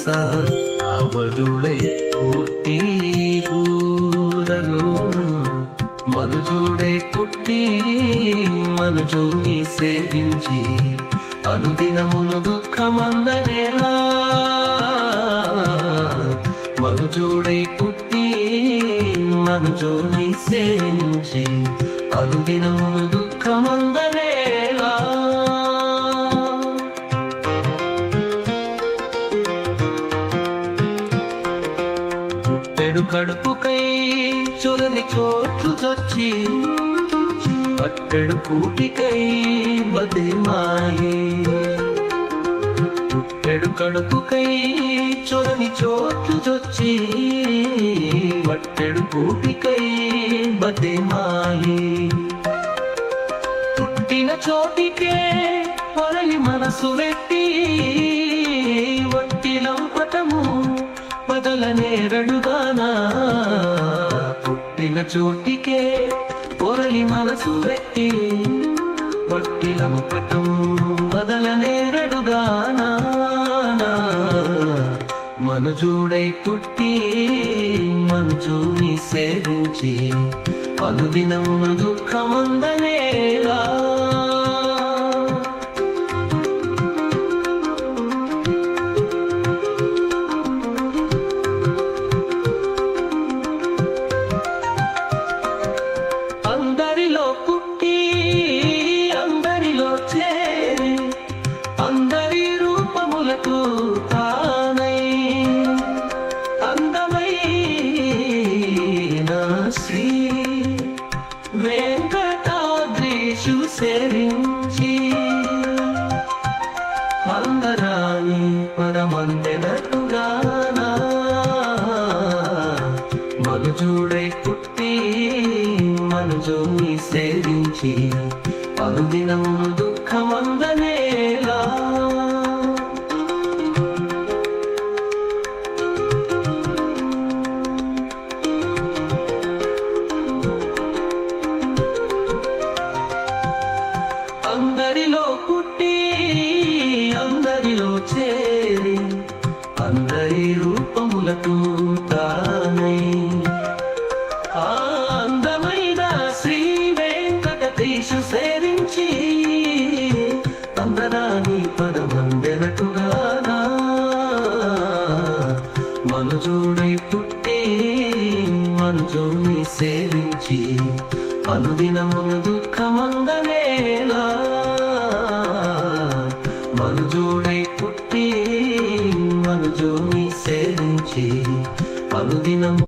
అవధుడై పుట్టి ఊరలు మనుజుడై పుట్టి మనుజుని సేవించి అనుదినమును దుఃఖమందనేలా మనుజుడై పుట్టి మనుజుని సేవించి అనుదినమును దుఃఖమందనేలా కడుపుకై చొరని చోట్లు చొచ్చి పట్టెడు కూటికై బతిమాయి పుట్టెడు కడుపుకై చొరని చోట్లు చొచ్చి పట్టెడు కూటికై బతిమాయి పుట్టిన చోటికే పొరలి మనసు వెట్టి వట్టిలంపటము బదలనేరడుగానా పుట్టిన చోటికే పొరలి మనసు వెట్టి వట్టిలంపటం బదలనేరడుగానా మనుజుడై పుట్టి మనుజుని సేవించి అనుదినమున దుఃఖమందనేలా అందరిలో పుట్టి అందరిలో చేరి అందరి రూపములకు తానై అందమైన శ్రీ వెంకటాద్రీషు సేవించి అందరాని పరమందెనటుగానా మనుజుడై పుట్టి మనుజుని సేవించి అనుదినమును దుఃఖమందనేలా అందరిలో పుట్టి అందరిలో చేరి అందరి రూపములకు తానై అందమైన శ్రీ వెంకటేశు సేవించి అందరాని పదమందెనటుగానా మనుజుడై పుట్టి మనుజుని సేవించి అనుదినమును దుఃఖమందనేలా మనుజుడై పుట్టి మనుజుని సేవించి అనుదినము